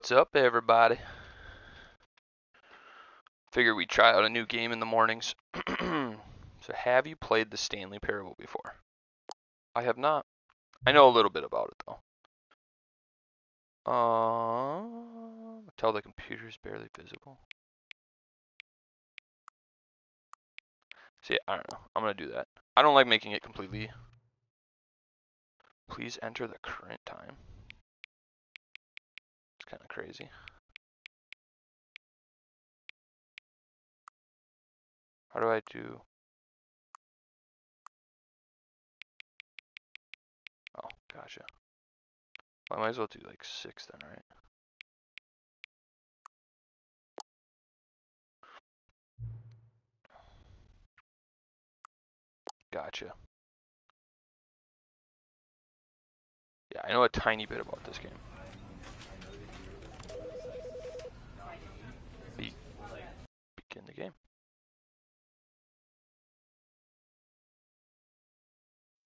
What's up, everybody? Figure we try out a new game in the mornings. So, have you played the Stanley Parable before? I have not. I know a little bit about it, though. Tell the computer is barely visible. See, I don't know. I'm gonna do that. I don't like making it completely. Please enter the current time. It's kind of crazy. How do I do? Oh, gotcha. Well, I might as well do like 6 then, right? Gotcha. Yeah, I know a tiny bit about this game. Begin the game.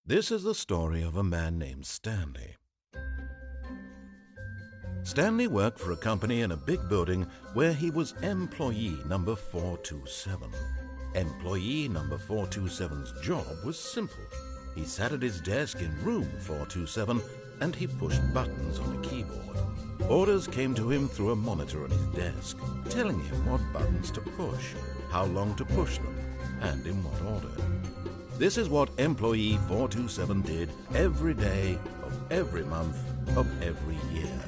This is the story of a man named Stanley. Stanley worked for a company in a big building where he was employee number 427. Employee number 427's job was simple. He sat at his desk in room 427 and he pushed buttons on a keyboard. Orders came to him through a monitor on his desk, telling him what buttons to push, how long to push them, and in what order. This is what employee 427 did every day of every month of every year.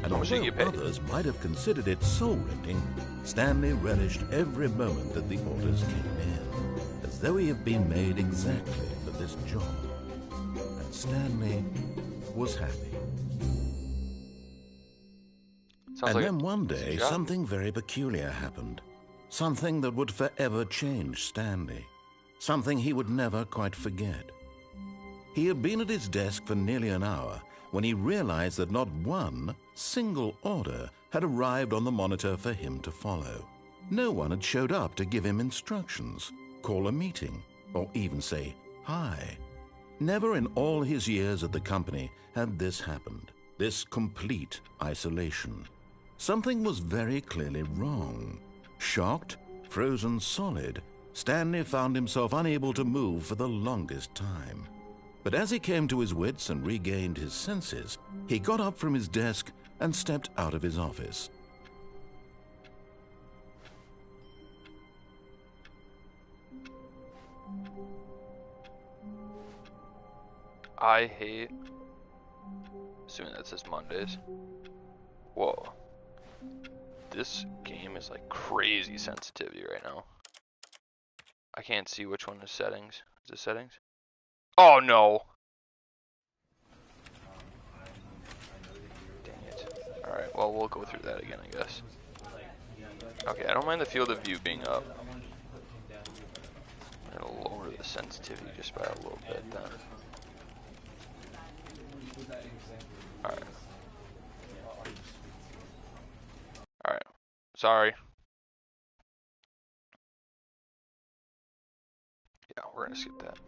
And although others might have considered it soul-rending, Stanley relished every moment that the orders came in, as though he had been made exactly for this job. And Stanley was happy. And then one day, something very peculiar happened. Something that would forever change Stanley. Something he would never quite forget. He had been at his desk for nearly an hour when he realized that not one single order had arrived on the monitor for him to follow. No one had showed up to give him instructions, call a meeting, or even say hi. Never in all his years at the company had this happened, this complete isolation. Something was very clearly wrong. Shocked, frozen solid, Stanley found himself unable to move for the longest time. But as he came to his wits and regained his senses, he got up from his desk and stepped out of his office. I hate, assuming that says Mondays. Whoa. This game is like crazy sensitivity right now. I can't see which one is settings. Is it settings? Oh no! Dang it. Alright, well we'll go through that again, I guess. Okay, I don't mind the field of view being up. I'm gonna lower the sensitivity just by a little bit then. Alright. Alright. Sorry. Yeah, we're gonna skip that.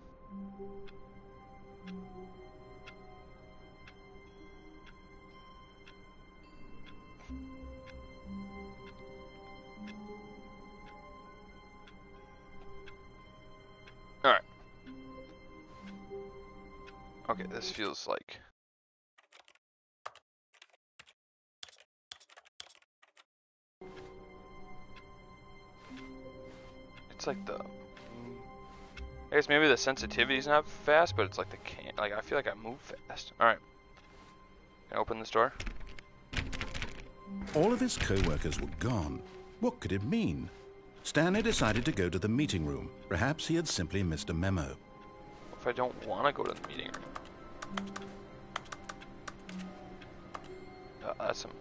Alright. Okay, this feels like... It's like the... I guess maybe the sensitivity's not fast, but it's like I feel like I move fast. Alright. Can I open this door? All of his co-workers were gone. What could it mean? Stanley decided to go to the meeting room. Perhaps he had simply missed a memo. What if I don't want to go to the meeting room? That's some...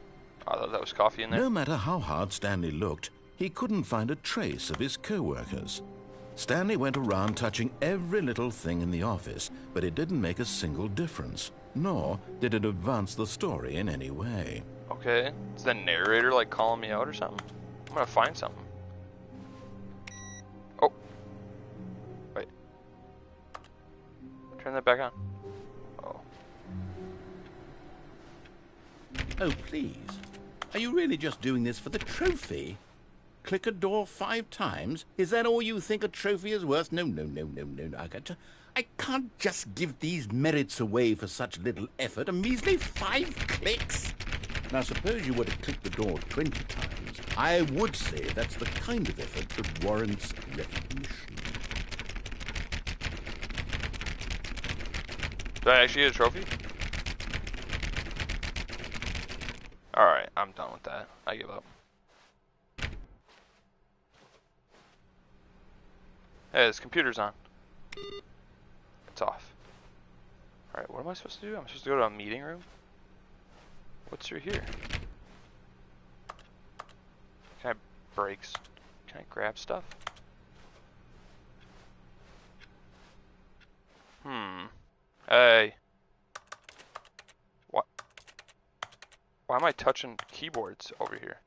I thought that was coffee in there. No matter how hard Stanley looked, he couldn't find a trace of his co-workers. Stanley went around touching every little thing in the office, but it didn't make a single difference, nor did it advance the story in any way. Okay, is the narrator like calling me out or something? I'm gonna find something. Oh. Wait. Turn that back on. Oh. Oh, please. Are you really just doing this for the trophy? Click a door 5 times? Is that all you think a trophy is worth? No. I can't just give these merits away for such little effort. A measly 5 clicks? Now, suppose you were to click the door 20 times. I would say that's the kind of effort that warrants recognition. Did I actually get a trophy? Alright, I'm done with that. I give up. Hey, this computer's on. It's off. Alright, what am I supposed to do? I'm supposed to go to a meeting room? What's through here? Can I break? Can I grab stuff? Hey. What? Why am I touching keyboards over here?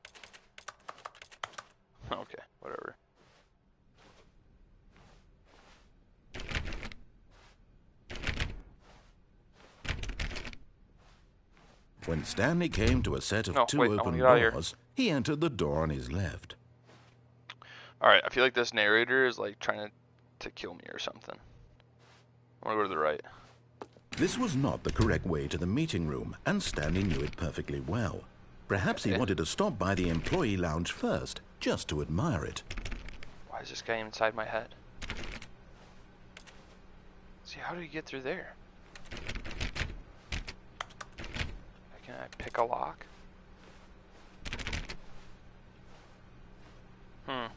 Okay, whatever. When Stanley came to a set of two open doors, he entered the door on his left. Alright, I feel like this narrator is like trying to kill me or something. I want to go to the right. This was not the correct way to the meeting room, and Stanley knew it perfectly well. Perhaps he wanted to stop by the employee lounge first, just to admire it. Why is this guy inside my head? See, how do you get through there? Can I pick a lock? Oh.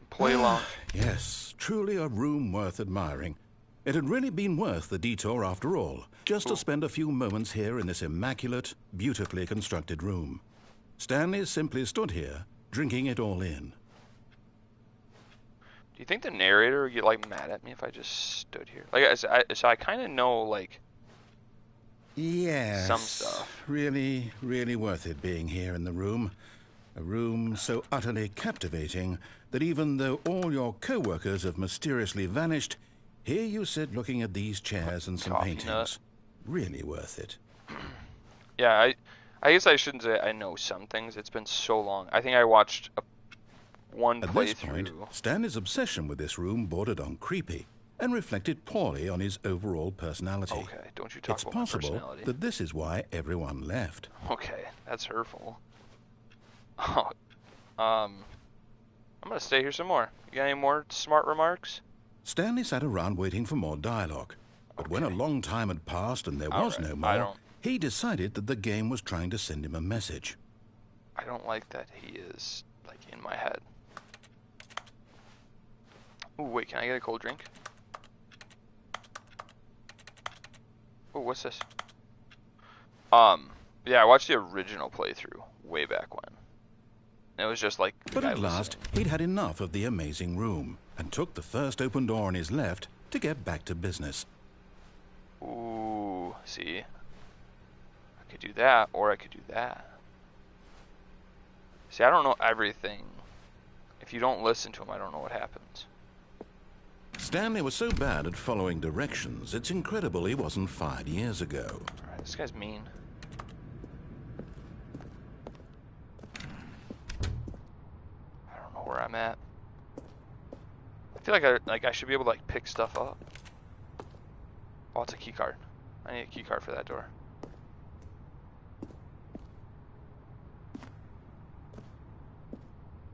Employee lounge. Yes, truly a room worth admiring. It had really been worth the detour after all, just to spend a few moments here in this immaculate, beautifully constructed room. Stanley simply stood here, drinking it all in. Do you think the narrator would get like mad at me if I just stood here? Like, so I kind of know like yes, some stuff. Really, really worth it being here in the room. A room so utterly captivating that even though all your co-workers have mysteriously vanished, here you sit looking at these chairs and some paintings. Nut. Really worth it. Yeah, I guess I shouldn't say I know some things. It's been so long. I think I watched one playthrough. At this point, Stanley's obsession with this room bordered on creepy and reflected poorly on his overall personality. Okay, don't you talk about my personality. It's possible that this is why everyone left. Okay, that's hurtful. Oh, I'm gonna stay here some more. You got any more smart remarks? Stanley sat around waiting for more dialogue, but when a long time had passed and there was no more, he decided that the game was trying to send him a message. I don't like that he is, like, in my head. Ooh, wait, can I get a cold drink? Ooh, what's this? Yeah, I watched the original playthrough way back when. And it was just like... But at last, he'd had enough of the amazing room, and took the first open door on his left to get back to business. Ooh, see? I could do that, or I could do that. See, I don't know everything. If you don't listen to him, I don't know what happens. Stanley was so bad at following directions, it's incredible he wasn't fired years ago. Alright, this guy's mean. I don't know where I'm at. I feel like I should be able to like pick stuff up. Oh, it's a key card. I need a key card for that door.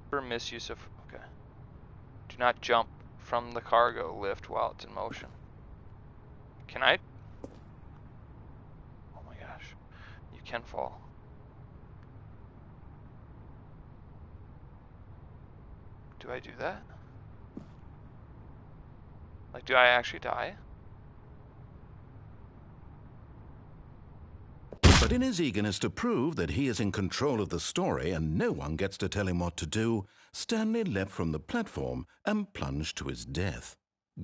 For misuse of... Okay. Do not jump from the cargo lift while it's in motion. Can I? Oh my gosh. You can fall. Do I do that? Like, do I actually die? But in his eagerness to prove that he is in control of the story and no one gets to tell him what to do, Stanley leapt from the platform and plunged to his death.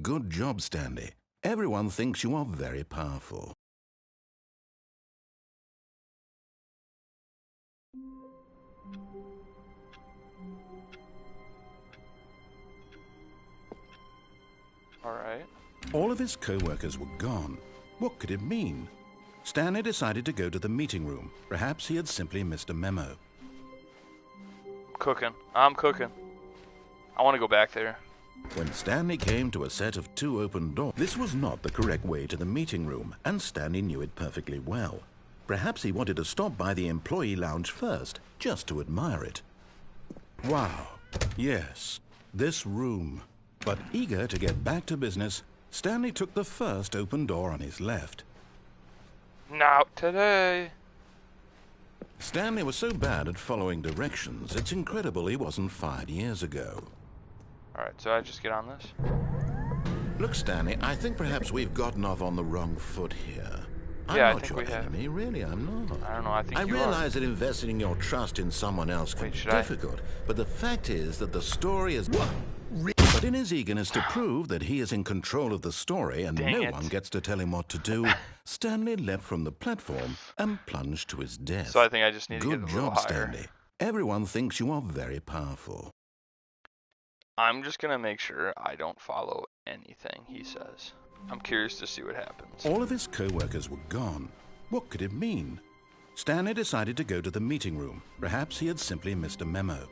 Good job, Stanley. Everyone thinks you are very powerful. All right. All of his co-workers were gone. What could it mean? Stanley decided to go to the meeting room. Perhaps he had simply missed a memo. Cooking. I'm cooking. I want to go back there. When Stanley came to a set of 2 open doors, this was not the correct way to the meeting room, and Stanley knew it perfectly well. Perhaps he wanted to stop by the employee lounge first, just to admire it. Wow, yes, this room. But eager to get back to business, Stanley took the first open door on his left. Not today. Stanley was so bad at following directions, it's incredible he wasn't fired years ago. Alright, so I just get on this? Look, Stanley, I think perhaps we've gotten off on the wrong foot here. I'm Yeah, not your enemy, really, I'm not. I don't know, I think I you realize are. that investing your trust in someone else can be difficult, but the fact is that the story is... But in his eagerness to prove that he is in control of the story and no one gets to tell him what to do, Stanley leapt from the platform and plunged to his death. So I think I just need to get a Good little job, higher. Stanley. Everyone thinks you are very powerful. I'm just gonna make sure I don't follow anything he says. I'm curious to see what happens. All of his co-workers were gone. What could it mean? Stanley decided to go to the meeting room. Perhaps he had simply missed a memo.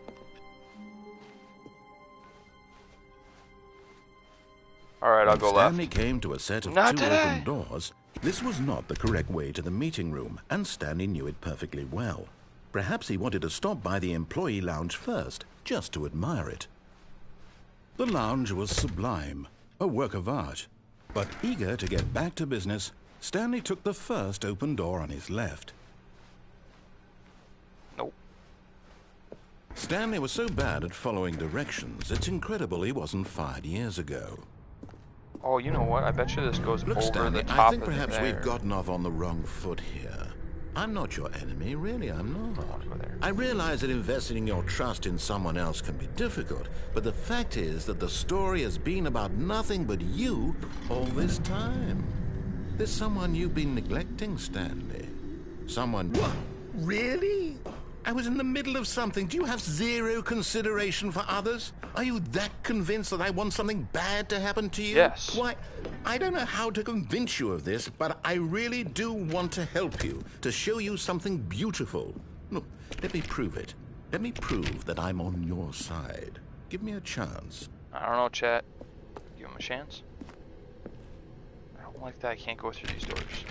Alright, I'll go left. Stanley came to a set of 2 open doors. This was not the correct way to the meeting room, and Stanley knew it perfectly well. Perhaps he wanted to stop by the employee lounge first, just to admire it. The lounge was sublime, a work of art. But eager to get back to business, Stanley took the first open door on his left. Nope. Stanley was so bad at following directions, it's incredible he wasn't fired years ago. Oh, you know what? I bet you this goes Look, over Stanley, the top I think of perhaps there. we've gotten off on the wrong foot here. I'm not your enemy, really, I'm not. I realize that investing in your trust in someone else can be difficult, but the fact is that the story has been about nothing but you all this time. There's someone you've been neglecting, Stanley. Someone... What? Really? I was in the middle of something. Do you have zero consideration for others? Are you that convinced that I want something bad to happen to you? Yes. Why, I don't know how to convince you of this, but I really do want to help you, to show you something beautiful. Look, let me prove it. Let me prove that I'm on your side. Give me a chance. I don't know, chat. Give him a chance. I don't like that I can't go through these doors.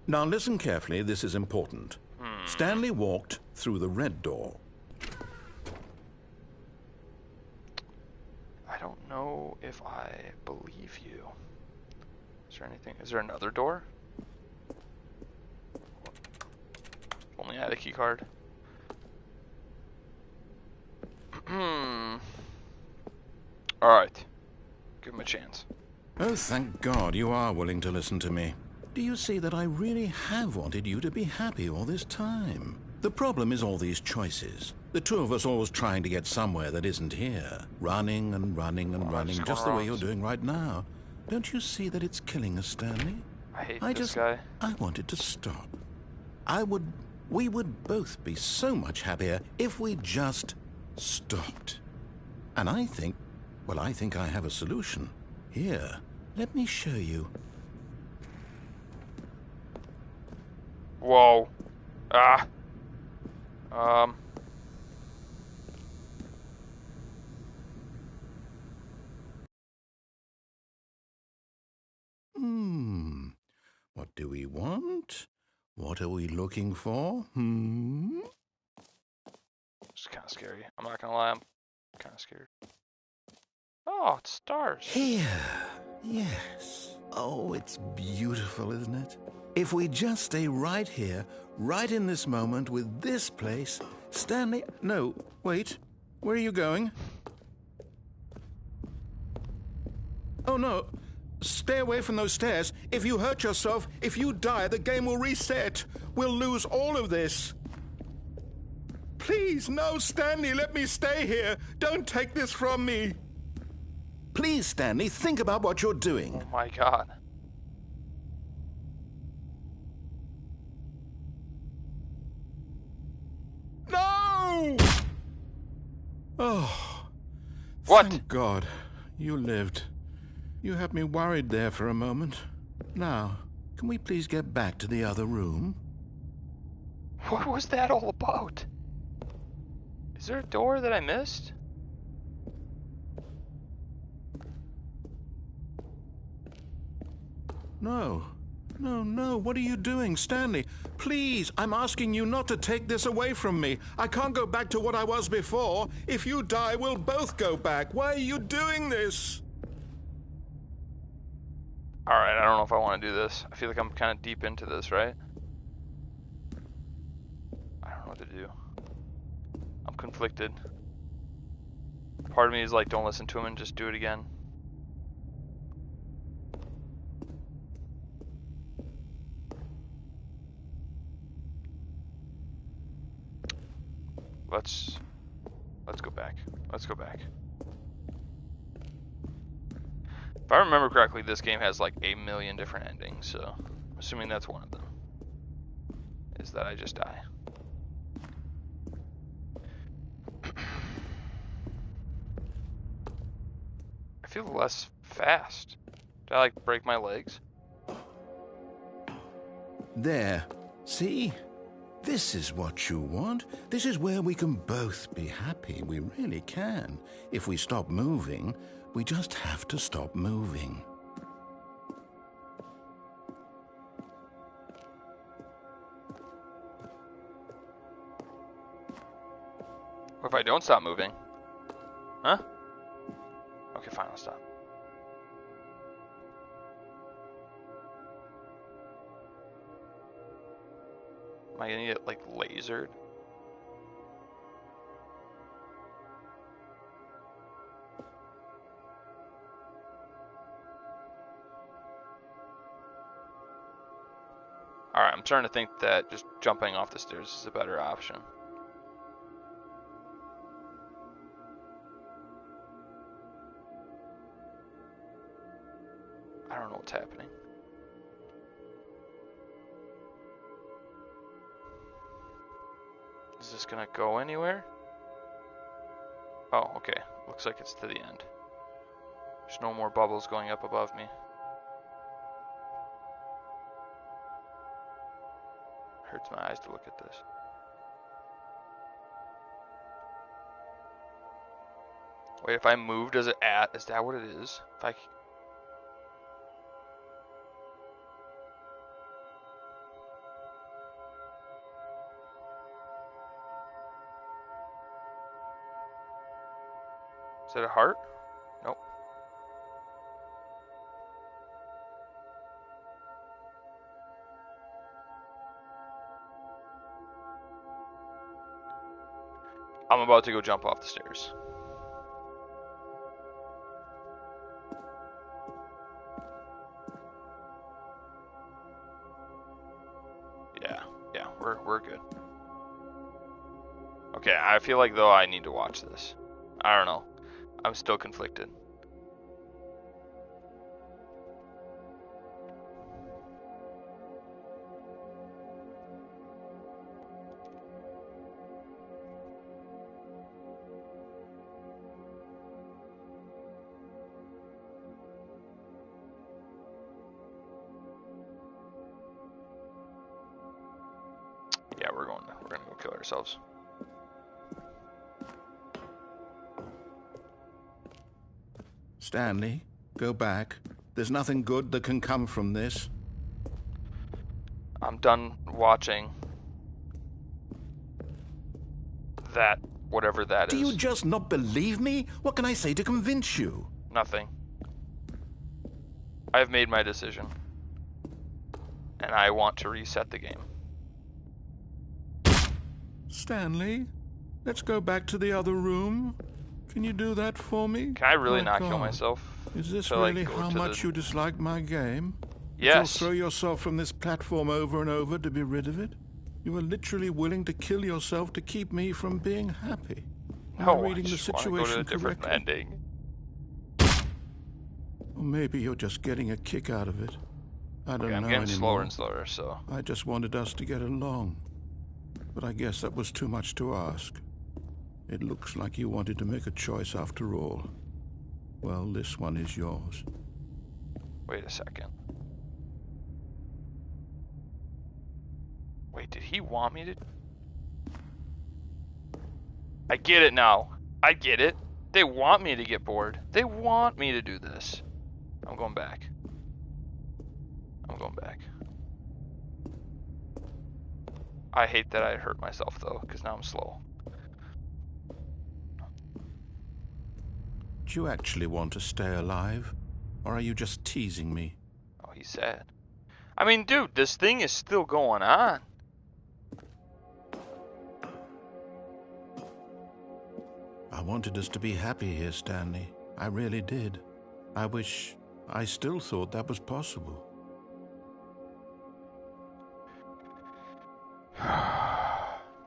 Now listen carefully, this is important. Stanley walked through the red door. I don't know if I believe you. Is there anything? Is there another door? Only had a key card. Alright. Give him a chance. Oh, thank God you are willing to listen to me. Do you see that I really have wanted you to be happy all this time? The problem is all these choices. The two of us always trying to get somewhere that isn't here. Running and running and running, just the way you're doing right now. Don't you see that it's killing us, Stanley? I hate this guy. I wanted to stop. We would both be so much happier if we just stopped. And I think I have a solution. Here, let me show you. Whoa. What do we want? What are we looking for? It's kind of scary. I'm not gonna lie, I'm kind of scared. Oh, it's stars. Here. Yes. Oh, it's beautiful, isn't it? If we just stay right here, right in this moment with this place, Stanley... No, wait. Where are you going? Oh, no. Stay away from those stairs. If you hurt yourself, if you die, the game will reset. We'll lose all of this. Please, no, Stanley, let me stay here. Don't take this from me. Please, Stanley, think about what you're doing. Oh my God. No! Oh. What? Thank God. You lived. You had me worried there for a moment. Now, can we please get back to the other room? What was that all about? Is there a door that I missed? No. No, what are you doing, Stanley? Please, I'm asking you not to take this away from me. I can't go back to what I was before. If you die, we'll both go back. Why are you doing this? Alright, I don't know if I want to do this. I feel like I'm kind of deep into this, right? I don't know what to do. I'm conflicted. Part of me is like, don't listen to him and just do it again. Let's go back. Let's go back. If I remember correctly, this game has like 1 million different endings, so I'm assuming that's one of them. Is that I just die. I feel less fast. Did I like break my legs? There. See? This is what you want. This is where we can both be happy. We really can. If we stop moving, we just have to stop moving. What if I don't stop moving? Huh? Okay, fine, I'll stop. Am I gonna get like lasered? Alright, I'm starting to think that just jumping off the stairs is a better option. I don't know what's happening. Is this gonna go anywhere? Oh, okay. Looks like it's to the end. There's no more bubbles going up above me. Hurts my eyes to look at this. Wait, if I move, does it add? Is that what it is? If I... Is it a heart? Nope. I'm about to go jump off the stairs. Yeah, we're good. Okay, I feel like though I need to watch this. I don't know. I'm still conflicted. Yeah, we're gonna go kill ourselves. Stanley, go back. There's nothing good that can come from this. I'm done watching that, whatever that is. Do you just not believe me? What can I say to convince you? Nothing. I've made my decision. And I want to reset the game. Stanley, let's go back to the other room. Can you do that for me? Can I really not kill myself? Is this really how much you dislike my game? Yes. You'll throw yourself from this platform over and over to be rid of it? You were literally willing to kill yourself to keep me from being happy. No, I just want to go to a different ending. Or maybe you're just getting a kick out of it. I don't know I'm getting anymore. slower and slower, so... I just wanted us to get along. But I guess that was too much to ask. It looks like you wanted to make a choice after all. Well, this one is yours. Wait a second. Wait, did he want me to? I get it now. I get it. They want me to get bored. They want me to do this. I'm going back. I'm going back. I hate that I hurt myself though, because now I'm slow. Do you actually want to stay alive? Or are you just teasing me? Oh, he's sad. I mean, dude, this thing is still going on. I wanted us to be happy here, Stanley. I really did. I still thought that was possible.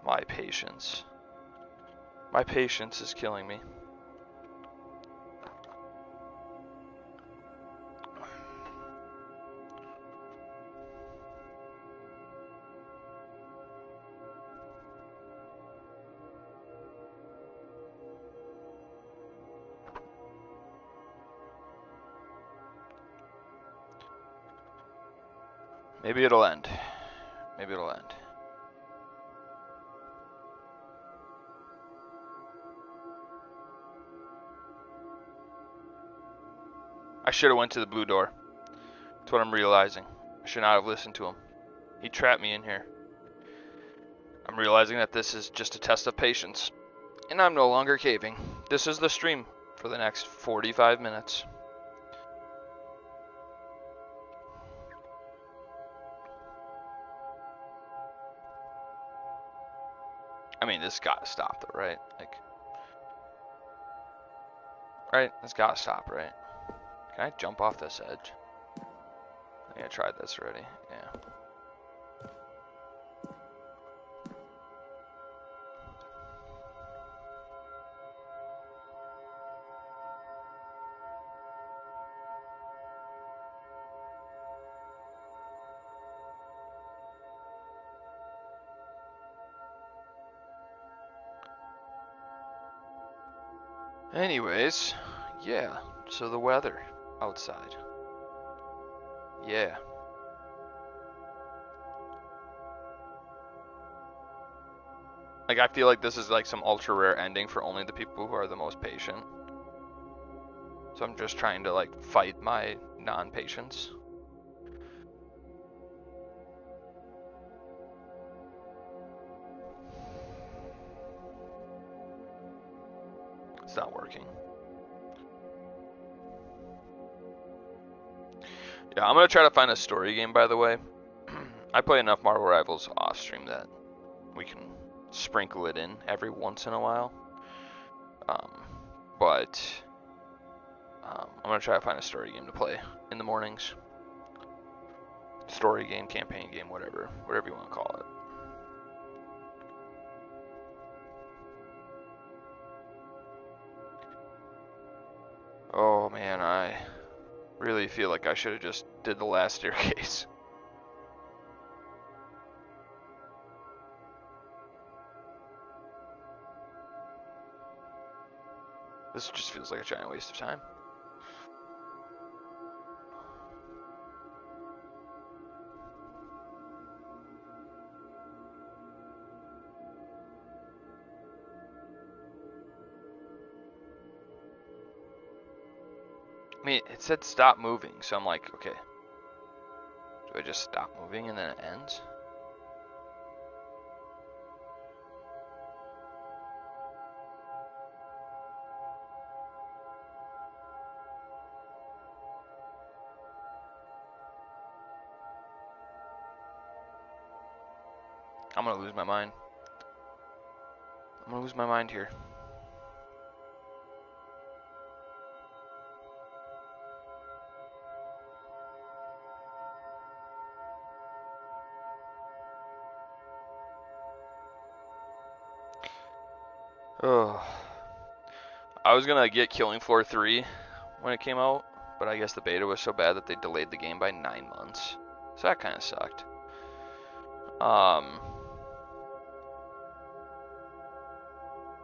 My patience. My patience is killing me. Maybe it'll end. Maybe it'll end. I should have went to the blue door. That's what I'm realizing. I should not have listened to him. He trapped me in here. I'm realizing that this is just a test of patience. And I'm no longer caving. This is the stream for the next 45 minutes. I mean, this gotta stop though, right? Like, right? This gotta stop, right? Can I jump off this edge? I think I tried this already. Yeah. Anyways, yeah. So the weather outside. Yeah. Like, I feel like this is like some ultra rare ending for only the people who are the most patient. So I'm just trying to like fight my non-patience. It's not working. Yeah, I'm gonna try to find a story game, by the way. I play enough Marvel Rivals off stream that we can sprinkle it in every once in a while. I'm gonna try to find a story game to play in the mornings. Story game, campaign game, whatever you want to call it. Oh man, I really feel like I should have just did the last staircase. This just feels like a giant waste of time. I mean, it said stop moving, so I'm like, okay. Do I just stop moving and then it ends? I'm gonna lose my mind. I'm gonna lose my mind here. Oh, I was gonna get Killing Floor 3 when it came out, but I guess the beta was so bad that they delayed the game by 9 months. So that kind of sucked.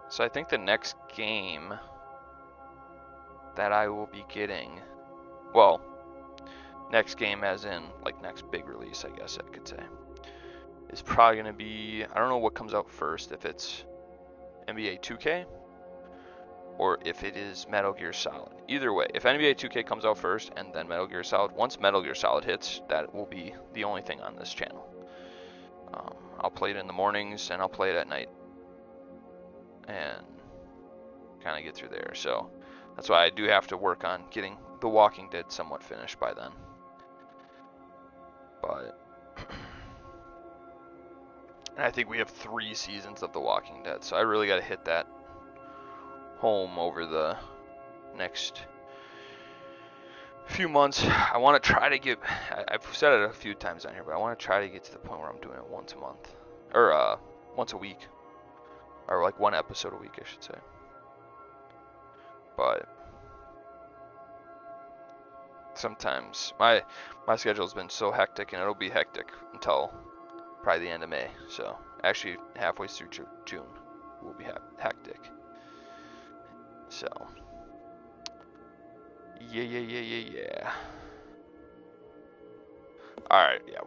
So I think the next game that I will be getting, well, next game, as in like next big release, I guess I could say, is probably going to be, I don't know what comes out first, if it's NBA 2K or if it is Metal Gear Solid. Either way, if NBA 2K comes out first and then Metal Gear Solid, once Metal Gear Solid hits, that will be the only thing on this channel. I'll play it in the mornings and I'll play it at night and kind of get through there. So that's why I do have to work on getting The Walking Dead somewhat finished by then. But I think we have 3 seasons of The Walking Dead, so I really got to hit that home over the next few months. I want to try to get, I've said it a few times on here, but I want to try to get to the point where I'm doing it once a month, or once a week, or like 1 episode a week, I should say. But sometimes my schedule has been so hectic, and it'll be hectic until probably the end of May. So actually halfway through June will be hectic. So yeah. All right, yeah,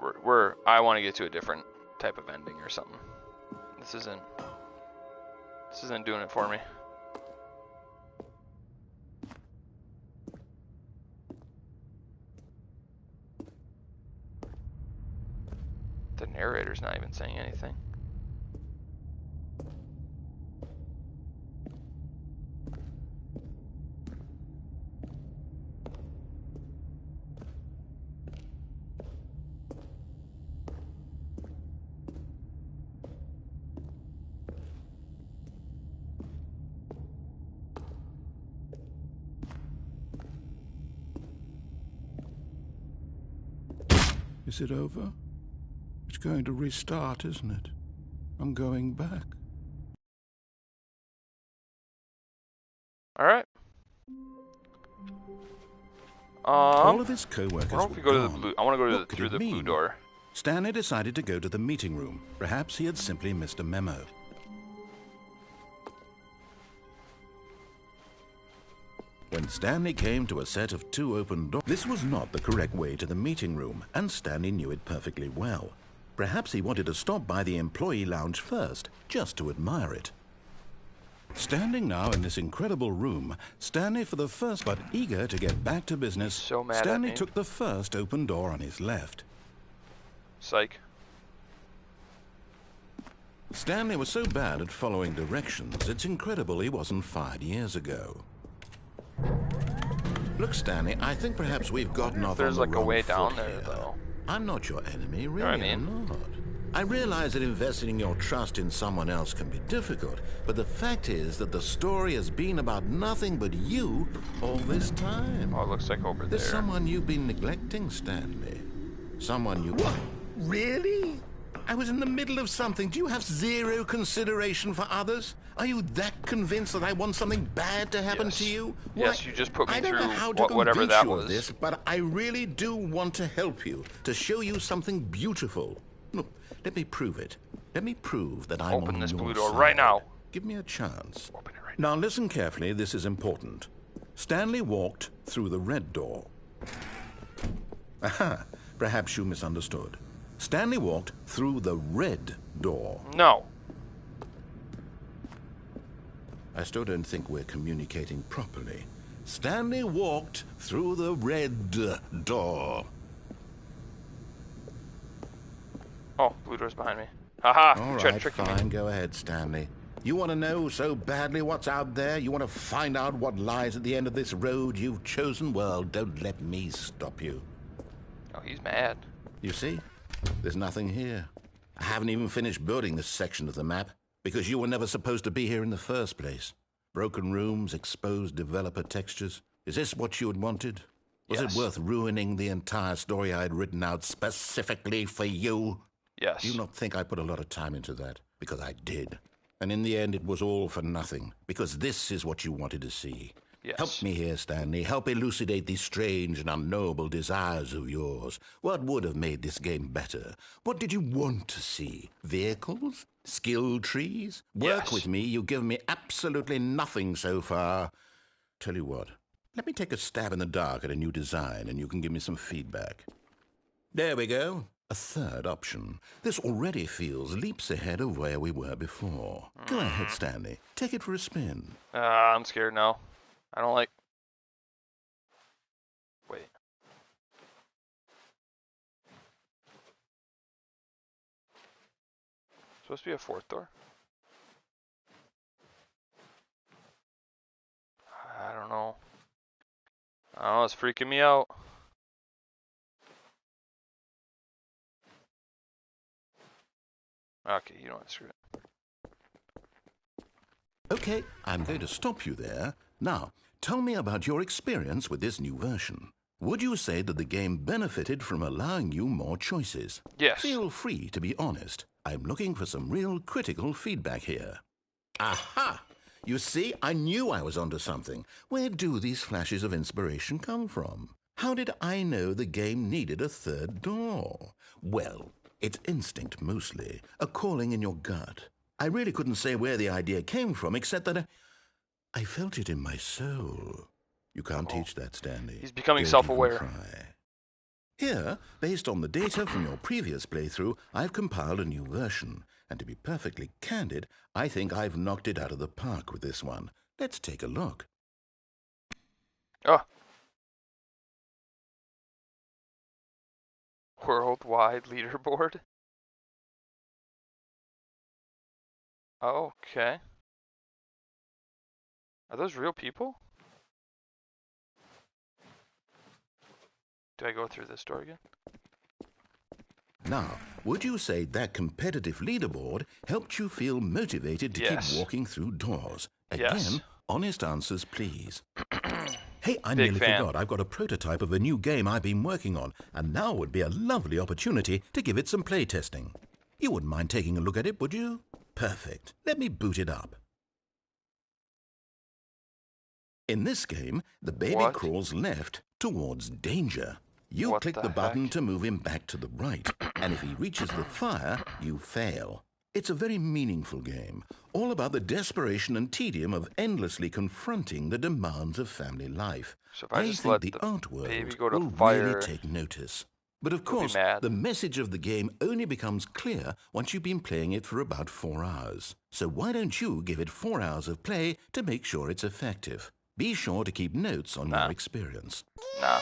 I want to get to a different type of ending or something. This isn't doing it for me. The narrator's not even saying anything. Is it over? It's going to restart, isn't it? I'm going back. All right. All of his co-workers I want to go to the blue. I want to go through the blue door. Stanley decided to go to the meeting room. Perhaps he had simply missed a memo. When Stanley came to a set of 2 open doors, this was not the correct way to the meeting room, and Stanley knew it perfectly well. Perhaps he wanted to stop by the employee lounge first, just to admire it. Standing now in this incredible room, Stanley for the first, but eager to get back to business, Stanley took the first open door on his left. Psych. Stanley was so bad at following directions, it's incredible he wasn't fired years ago. Look, Stanley, I think perhaps we've gotten off on the wrong foot. There's like a way down there, though. I'm not your enemy, really. You know what I mean? I'm not. I realize that investing your trust in someone else can be difficult, but the fact is that the story has been about nothing but you all this time. Oh, it looks like over there. There's someone you've been neglecting, Stanley. Someone you... What? Really? I was in the middle of something. Do you have 0 consideration for others? Are you that convinced that I want something bad to happen to you? Yes, you just put me through whatever that was. This, but I really do want to help you, to show you something beautiful. Look, let me prove it. Let me prove that I'm on your side. Open this blue door right now. Give me a chance. Open it right now. Now listen carefully, this is important. Stanley walked through the red door. Aha, perhaps you misunderstood. Stanley walked through the red door. No. I still don't think we're communicating properly. Stanley walked through the red door. Oh, blue door's behind me. Haha. All right, fine. Go ahead, Stanley. You want to know so badly what's out there? You want to find out what lies at the end of this road you've chosen? Well, don't let me stop you. Oh, he's mad. You see? There's nothing here. I haven't even finished building this section of the map, because you were never supposed to be here in the first place. Broken rooms, exposed developer textures. Is this what you had wanted? Was it worth ruining the entire story I had written out specifically for you? Yes. Do you not think I put a lot of time into that? Because I did. And in the end, it was all for nothing, because this is what you wanted to see. Yes. Help me here, Stanley. Help elucidate these strange and unknowable desires of yours. What would have made this game better? What did you want to see? Vehicles? Skill trees? Work with me. You've given me absolutely nothing so far. Tell you what. Let me take a stab in the dark at a new design and you can give me some feedback. There we go. A third option. This already feels leaps ahead of where we were before. Go ahead, Stanley. Take it for a spin. I'm scared now. I don't like... Wait. Supposed to be a fourth door? I don't know. Oh, it's freaking me out. Okay, you know what, screw it. Okay, I'm going to stop you there. Now, tell me about your experience with this new version. Would you say that the game benefited from allowing you more choices? Yes. Feel free to be honest. I'm looking for some real critical feedback here. Aha! You see, I knew I was onto something. Where do these flashes of inspiration come from? How did I know the game needed a third door? Well, it's instinct mostly, a calling in your gut. I really couldn't say where the idea came from, except that I felt it in my soul. You can't teach that, Stanley. He's becoming self-aware. Here, based on the data from your previous playthrough, I've compiled a new version. And to be perfectly candid, I think I've knocked it out of the park with this one. Let's take a look. Oh. Worldwide leaderboard? Okay. Are those real people? Do I go through this door again? Now, would you say that competitive leaderboard helped you feel motivated to keep walking through doors? Again, honest answers, please. Hey, I nearly forgot. I've got a prototype of a new game I've been working on, and now would be a lovely opportunity to give it some playtesting. You wouldn't mind taking a look at it, would you? Perfect. Let me boot it up. In this game, the baby crawls left towards danger. You click the button to move him back to the right, and if he reaches the fire, you fail. It's a very meaningful game, all about the desperation and tedium of endlessly confronting the demands of family life. So if I just think let the art world go to will fire, really take notice. But of course, the message of the game only becomes clear once you've been playing it for about 4 hours. So why don't you give it 4 hours of play to make sure it's effective? Be sure to keep notes on your experience. Nah.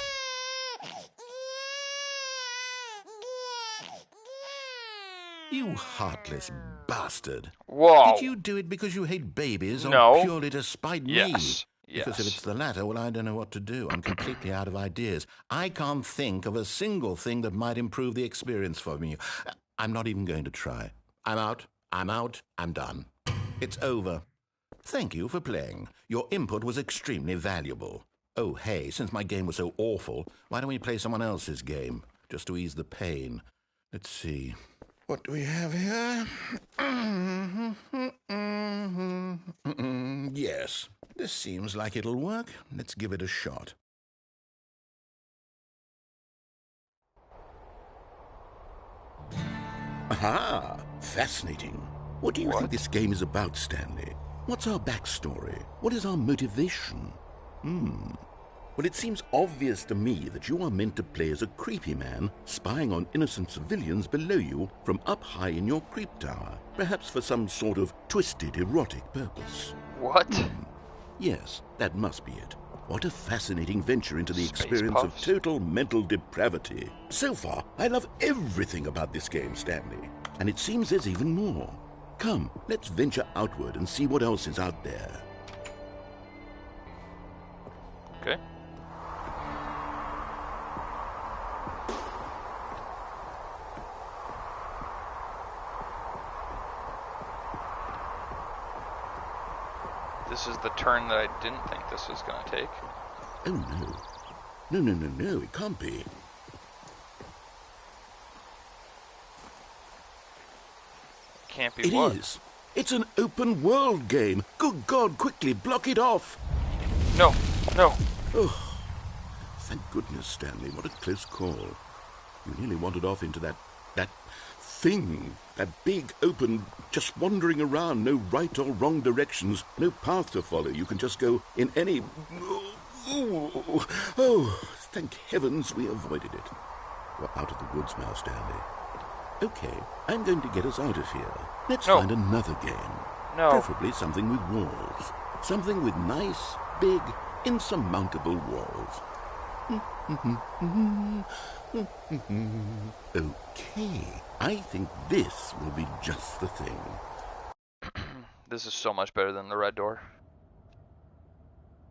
You heartless bastard. Whoa. Did you do it because you hate babies or purely to spite me? Yes. Because if it's the latter, well, I don't know what to do. I'm completely out of ideas. I can't think of a single thing that might improve the experience for me. I'm not even going to try. I'm out. I'm done. It's over. Thank you for playing. Your input was extremely valuable. Oh, hey, since my game was so awful, why don't we play someone else's game, just to ease the pain? Let's see. What do we have here? Yes, this seems like it'll work. Let's give it a shot. Aha! Fascinating. What do you think this game is about, Stanley? What's our backstory? What is our motivation? Well, it seems obvious to me that you are meant to play as a creepy man spying on innocent civilians below you from up high in your creep tower, perhaps for some sort of twisted erotic purpose. What? Yes, that must be it. What a fascinating venture into the experience of total mental depravity. So far, I love everything about this game, Stanley. And it seems there's even more. Come, let's venture outward and see what else is out there. Okay. This is the turn that I didn't think this was going to take. Oh, no. No, it can't be. Can't be It is. It's an open world game. Good God, quickly block it off. No. Oh, thank goodness, Stanley. What a close call. You nearly wandered off into that thing. That big, open, just wandering around. No right or wrong directions. No path to follow. You can just go in any... Ooh. Oh, thank heavens we avoided it. We're out of the woods now, Stanley. Okay, I'm going to get us out of here. Let's find another game. No. Preferably something with walls. Something with nice, big, insurmountable walls. Okay, I think this will be just the thing. This is so much better than the red door.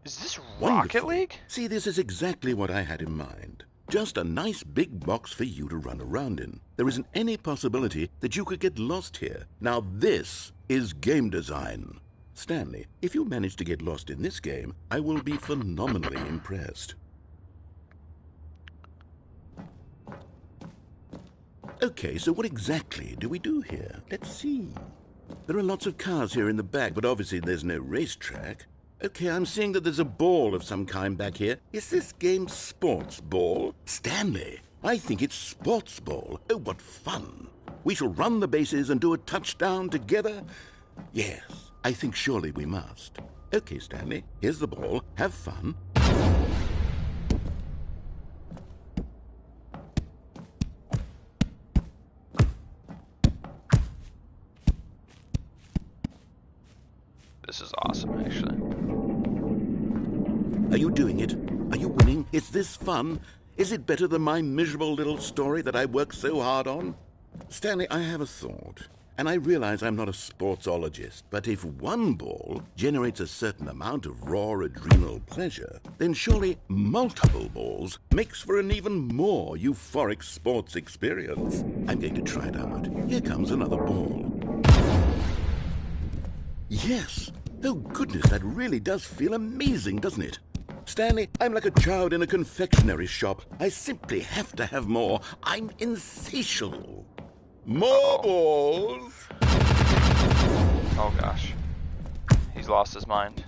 Is this Wonderful. Rocket League? See, this is exactly what I had in mind. Just a nice big box for you to run around in. There isn't any possibility that you could get lost here. Now this is game design. Stanley, if you manage to get lost in this game, I will be phenomenally impressed. Okay, so what exactly do we do here? Let's see. There are lots of cars here in the back, but obviously there's no racetrack. Okay, I'm seeing that there's a ball of some kind back here. Is this game sports ball? Stanley, I think it's sports ball. Oh, what fun. We shall run the bases and do a touchdown together? Yes, I think surely we must. Okay, Stanley, here's the ball. Have fun. This is awesome, actually. Are you doing it? Are you winning? Is this fun? Is it better than my miserable little story that I worked so hard on? Stanley, I have a thought. And I realize I'm not a sportsologist, but if one ball generates a certain amount of raw adrenal pleasure, then surely multiple balls makes for an even more euphoric sports experience. I'm going to try it out. Here comes another ball. Yes! Oh goodness, that really does feel amazing, doesn't it? Stanley, I'm like a child in a confectionery shop. I simply have to have more. I'm insatiable. More balls! Oh gosh. He's lost his mind.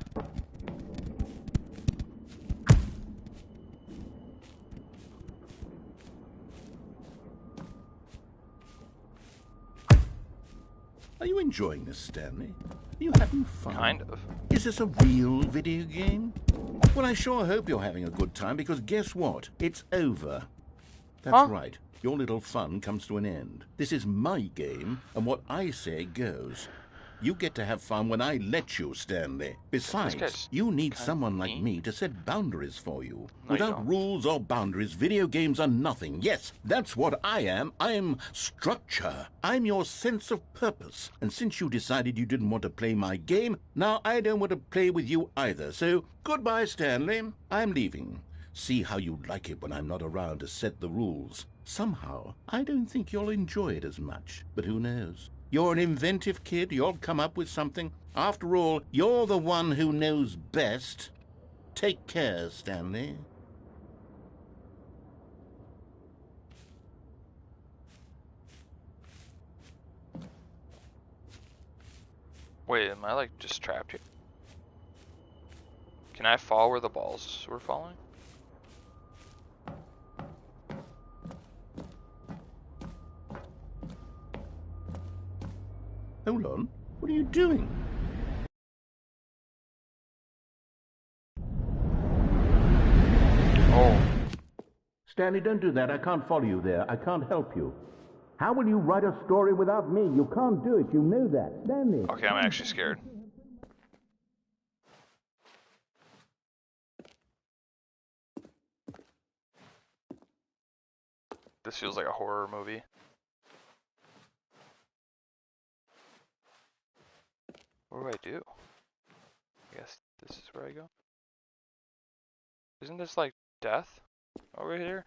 Are you enjoying this, Stanley? Are you having fun? Kind of. Is this a real video game? Well, I sure hope you're having a good time, because guess what? It's over. That's right. Your little fun comes to an end. This is my game, and what I say goes. You get to have fun when I let you, Stanley. Besides, you need someone like me to set boundaries for you. Without rules or boundaries, video games are nothing. Yes, that's what I am. I'm structure. I'm your sense of purpose. And since you decided you didn't want to play my game, now I don't want to play with you either. So, goodbye, Stanley. I'm leaving. See how you like it when I'm not around to set the rules. Somehow, I don't think you'll enjoy it as much. But who knows? You're an inventive kid. You'll come up with something. After all, you're the one who knows best. Take care, Stanley. Wait, am I like just trapped here? Can I fall where the balls were falling? Hold on. What are you doing? Oh. Stanley, don't do that. I can't follow you there. I can't help you. How will you write a story without me? You can't do it. You know that. Stanley. Okay, I'm actually scared. This feels like a horror movie. What do I do? I guess this is where I go. Isn't this like death over here?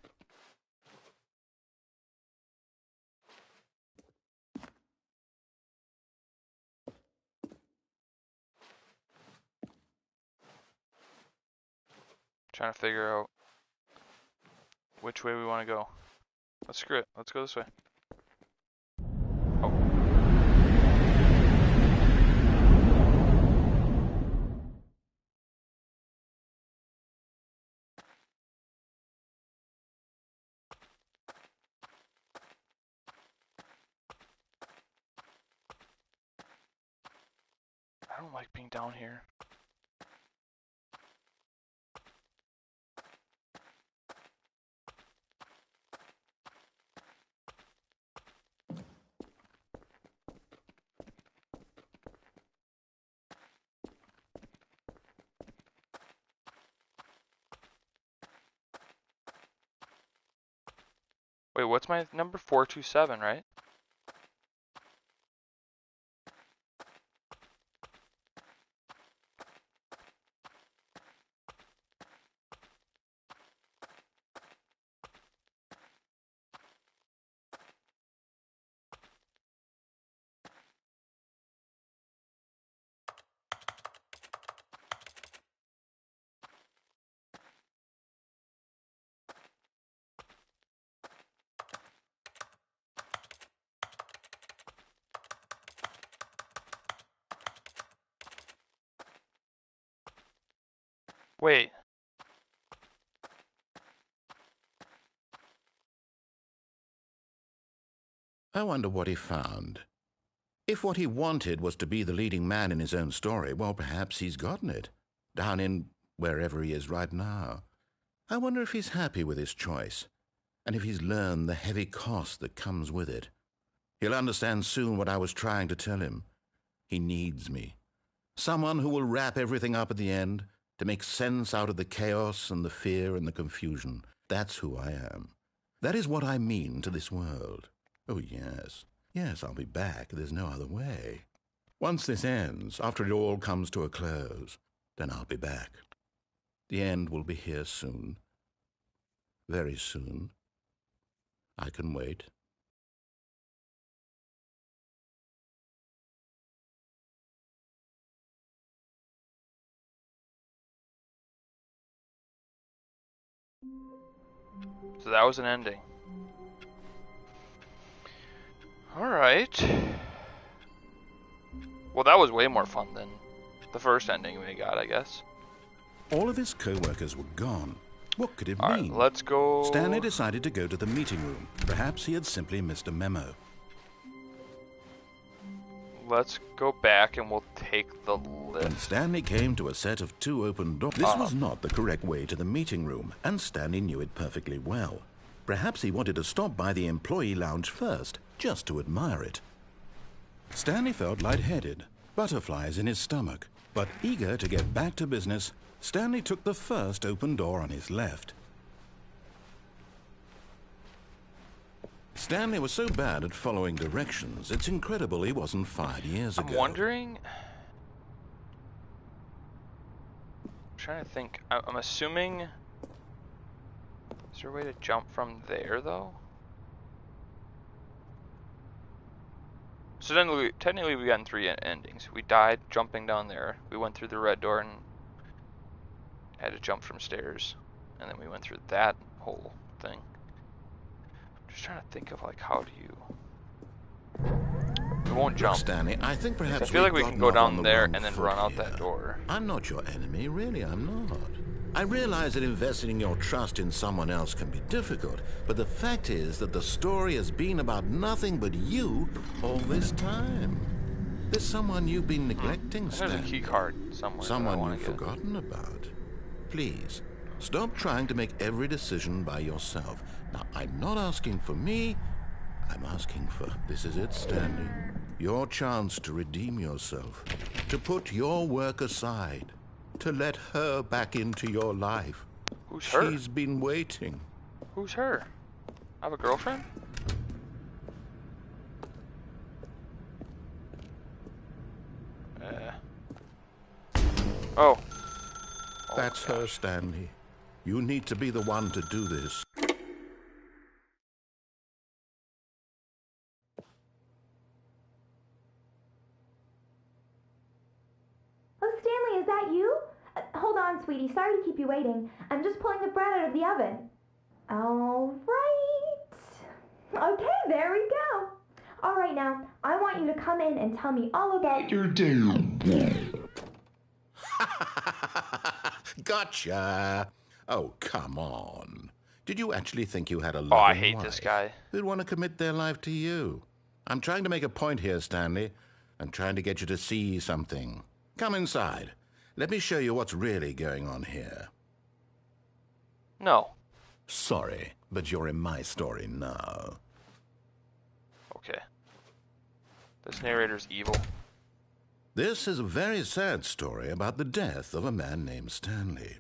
Trying to figure out which way we want to go. Let's screw it. Let's go this way. Oh. I don't like being down here. Wait, what's my number? 427, right? Wait. I wonder what he found. If what he wanted was to be the leading man in his own story, well, perhaps he's gotten it, down in wherever he is right now. I wonder if he's happy with his choice, and if he's learned the heavy cost that comes with it. He'll understand soon what I was trying to tell him. He needs me. Someone who will wrap everything up at the end, to make sense out of the chaos and the fear and the confusion. That's who I am. That is what I mean to this world. Oh, yes. Yes, I'll be back. There's no other way. Once this ends, after it all comes to a close, then I'll be back. The end will be here soon. Very soon. I can wait. So that was an ending. Alright. Well, that was way more fun than the first ending we got, I guess. All of his co-workers were gone. What could it mean? Alright, let's go. Stanley decided to go to the meeting room. Perhaps he had simply missed a memo. Let's go back and we'll take the lift. When Stanley came to a set of 2 open doors, this was not the correct way to the meeting room, and Stanley knew it perfectly well. Perhaps he wanted to stop by the employee lounge first, just to admire it. Stanley felt lightheaded, butterflies in his stomach, but eager to get back to business, Stanley took the first open door on his left. Stanley was so bad at following directions, it's incredible he wasn't fired years ago. I'm wondering... I'm trying to think. I'm assuming... Is there a way to jump from there, though? So then, technically we got in 3 endings. We died jumping down there. We went through the red door and had to jump from stairs. And then we went through that whole thing. Just trying to think of, like, how do you... We won't jump. Look, Stanley, I think perhaps I feel like we can go down there and then run out here. that door. I'm not your enemy, really, I'm not. I realize that investing your trust in someone else can be difficult, but the fact is that the story has been about nothing but you all this time. There's someone you've been neglecting, Stanley. There's a key card somewhere. Someone you've forgotten about. Please, stop trying to make every decision by yourself. Now, I'm not asking for me, I'm asking for, this is it, Stanley, your chance to redeem yourself, to put your work aside, to let her back into your life. Who's her? She's been waiting. Who's her? I have a girlfriend? Oh. That's her, Stanley. You need to be the one to do this. Hold on, sweetie. Sorry to keep you waiting. I'm just pulling the bread out of the oven. All right. Okay, there we go. All right, now, I want you to come in and tell me all about your day. Gotcha. Oh, come on. Did you actually think you had a loving wife? Oh, I hate this this guy. Who'd want to commit their life to you? I'm trying to make a point here, Stanley. I'm trying to get you to see something. Come inside. Let me show you what's really going on here. No. Sorry, but you're in my story now. Okay. This narrator's evil. This is a very sad story about the death of a man named Stanley.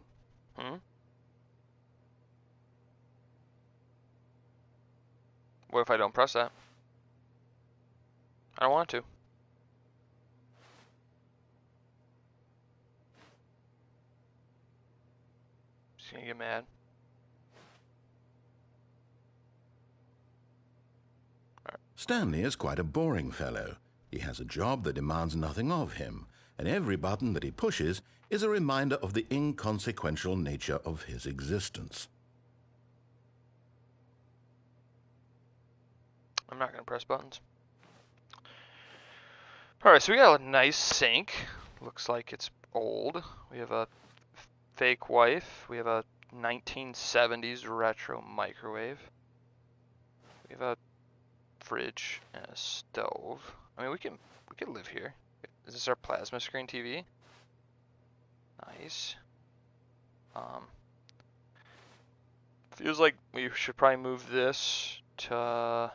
What if I don't press that? I don't want to. She's gonna get mad. Stanley is quite a boring fellow. He has a job that demands nothing of him, and every button that he pushes is a reminder of the inconsequential nature of his existence. I'm not gonna press buttons. Alright, so we got a nice sink. Looks like it's old. We have a fake wife. We have a 1970s retro microwave. We have a fridge and a stove. I mean, we could live here. Is this our plasma screen TV? Nice. Feels like we should probably move this to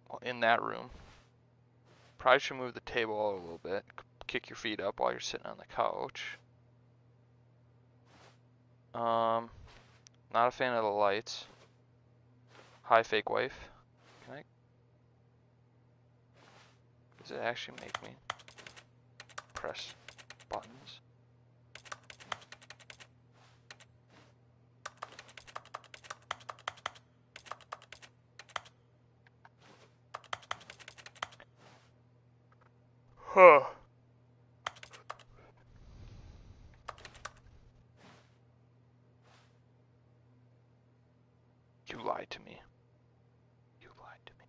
well, in that room. Probably should move the table out a little bit. Kick your feet up while you're sitting on the couch. Not a fan of the lights. Hi, fake wife. Can I? Does it actually make me press buttons? Huh. You lied to me. You lied to me.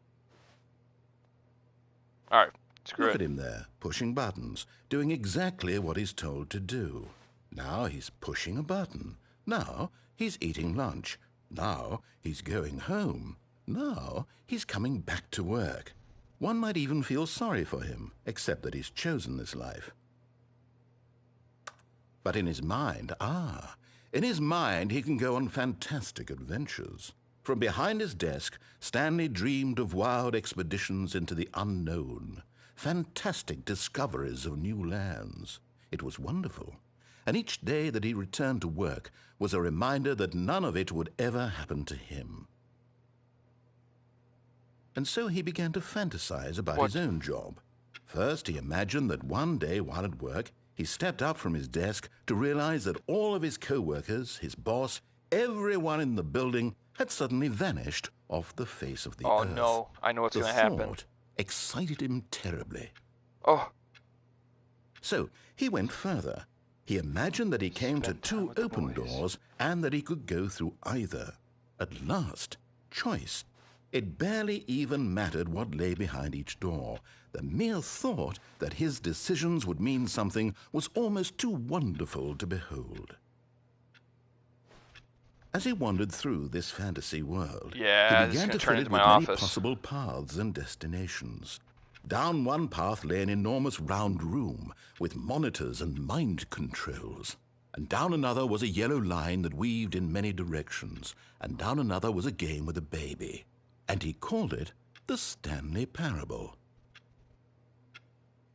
Alright, screw it. Look at him there, pushing buttons, doing exactly what he's told to do. Now he's pushing a button. Now he's eating lunch. Now he's going home. Now he's coming back to work. One might even feel sorry for him, except that he's chosen this life. But in his mind, in his mind he can go on fantastic adventures. From behind his desk, Stanley dreamed of wild expeditions into the unknown, fantastic discoveries of new lands. It was wonderful, and each day that he returned to work was a reminder that none of it would ever happen to him. And so he began to fantasize about his own job. First, he imagined that one day while at work, he stepped up from his desk to realize that all of his co-workers, his boss, everyone in the building had suddenly vanished off the face of the earth. Oh no, I know what's going to happen. The thought excited him terribly. Oh. So he went further. He imagined that he came to two open doors and that he could go through either. At last, choice. It barely even mattered what lay behind each door. The mere thought that his decisions would mean something was almost too wonderful to behold. As he wandered through this fantasy world, he began to fill it with many possible paths and destinations. Down one path lay an enormous round room with monitors and mind controls. And down another was a yellow line that weaved in many directions. And down another was a game with a baby. And he called it the Stanley Parable.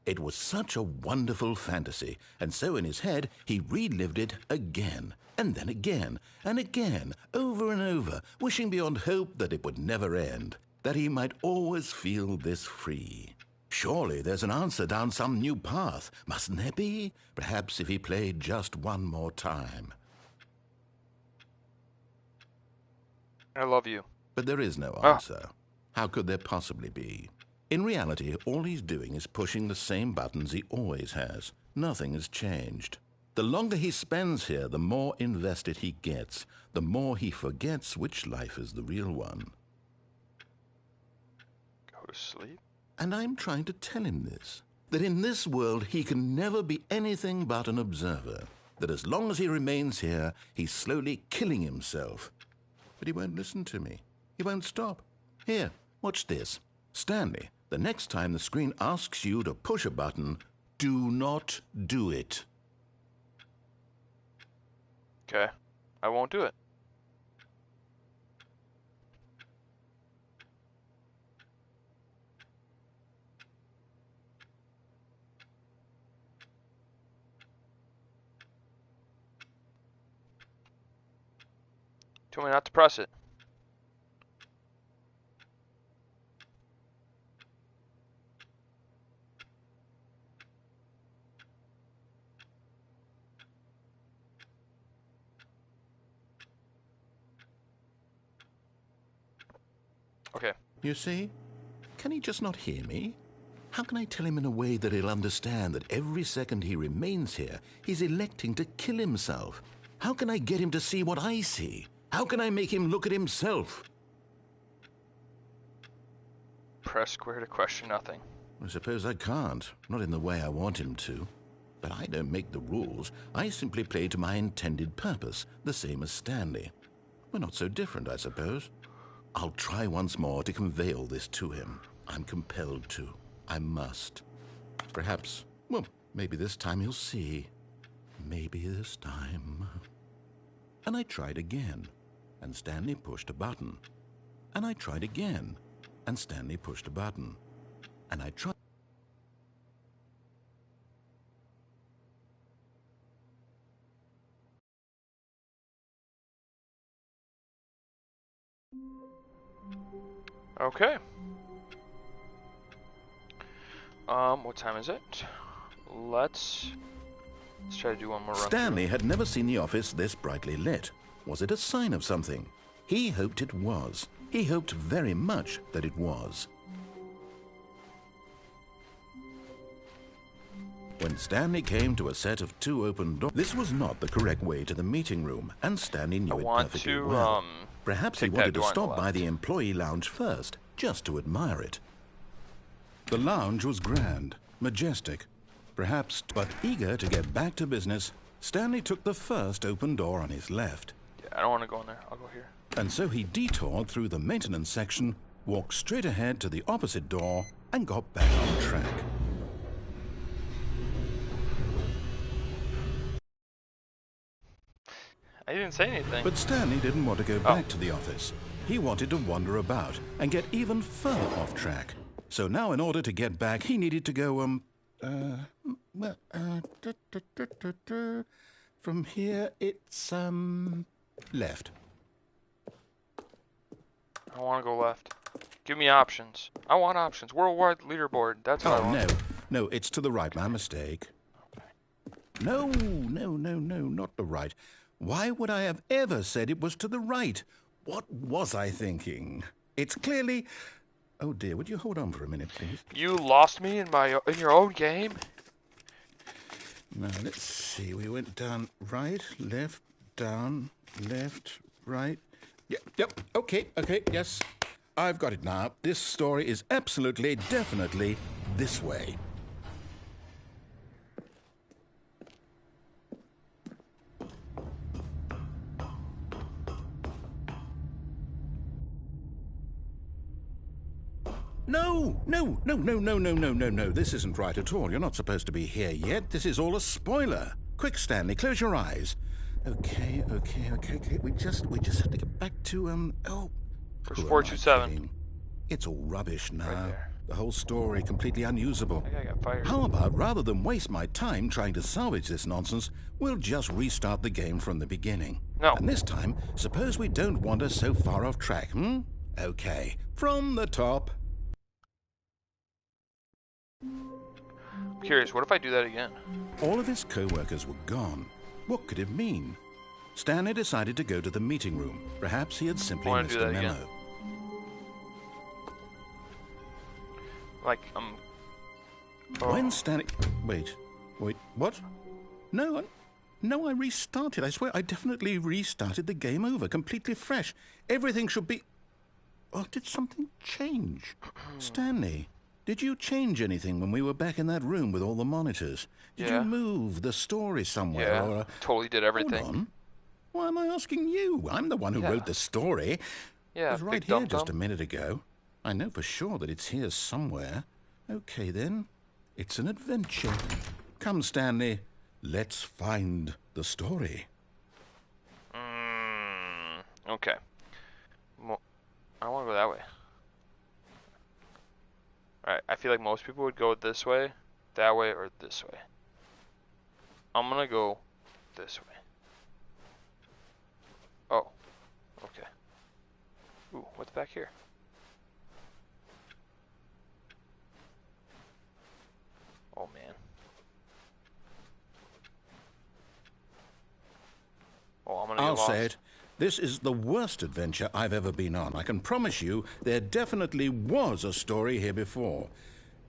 It was such a wonderful fantasy, and so in his head he relived it again, and then again, and again, over and over, wishing beyond hope that it would never end, that he might always feel this free. Surely there's an answer down some new path, mustn't there be? Perhaps if he played just one more time. I love you. But there is no answer. How could there possibly be? In reality, all he's doing is pushing the same buttons he always has. Nothing has changed. The longer he spends here, the more invested he gets, the more he forgets which life is the real one. Go to sleep? And I'm trying to tell him this, that in this world he can never be anything but an observer, that as long as he remains here, he's slowly killing himself. But he won't listen to me. He won't stop. Here, watch this. Stanley, the next time the screen asks you to push a button, do not do it. Okay, I won't do it. Tell me not to press it. You see? Can he just not hear me? How can I tell him in a way that he'll understand that every second he remains here, he's electing to kill himself? How can I get him to see what I see? How can I make him look at himself? Press square to question nothing. I suppose I can't. Not in the way I want him to. But I don't make the rules. I simply play to my intended purpose, the same as Stanley. We're not so different, I suppose. I'll try once more to convey all this to him. I'm compelled to. I must. Perhaps, well, maybe this time he'll see. Maybe this time. And I tried again, and Stanley pushed a button. And I tried again, and Stanley pushed a button. And I tried. Okay. What time is it? Let's try to do one more run. Stanley had never seen the office this brightly lit. Was it a sign of something? He hoped it was. He hoped very much that it was. When Stanley came to a set of 2 open doors, this was not the correct way to the meeting room, and Stanley knew it perfectly well. Perhaps he wanted to stop by the employee lounge first, just to admire it. The lounge was grand, majestic, perhaps, but eager to get back to business, Stanley took the first open door on his left. Yeah, I don't want to go in there. I'll go here. And so he detoured through the maintenance section, walked straight ahead to the opposite door, and got back on track. I didn't say anything. But Stanley didn't want to go back to the office. He wanted to wander about and get even further off track. So now in order to get back, he needed to go, from here it's, left. I want to go left. Give me options. I want options. Worldwide leaderboard. That's what I want. No, it's to the right. My mistake. No, not the right. Why would I have ever said it was to the right? What was I thinking? It's clearly... Oh dear, would you hold on for a minute, please? You lost me in your own game? Now, let's see. We went down right, left, down, left, right. Yep, okay, yes. I've got it now. This story is absolutely, definitely this way. No. This isn't right at all. You're not supposed to be here yet. This is all a spoiler. Quick, Stanley, close your eyes. Okay. We just have to get back to, Where's 427? It's all rubbish now. Right there. The whole story completely unusable. I got fired. How about, rather than waste my time trying to salvage this nonsense, we'll just restart the game from the beginning. No. And this time, suppose we don't wander so far off track, Okay, from the top. I'm curious, what if I do that again? All of his co-workers were gone. What could it mean? Stanley decided to go to the meeting room. Perhaps he had simply missed a memo. Again. Like, When Stanley... Wait, what? No, I restarted. I swear, I definitely restarted the game over, completely fresh. Everything should be... Oh, did something change? Stanley, did you change anything when we were back in that room with all the monitors? Did you move the story somewhere? Yeah, or, totally did everything. Hold on. Why am I asking you? I'm the one who wrote the story. Yeah, it was right here just a minute ago. I know for sure that it's here somewhere. Okay, then. It's an adventure. Come, Stanley. Let's find the story. Okay. I want to go that way. Alright, I feel like most people would go this way, that way, or this way. I'm gonna go this way. Oh. Okay. Ooh, what's back here? Oh, man. I'll say it. This is the worst adventure I've ever been on. I can promise you there definitely was a story here before.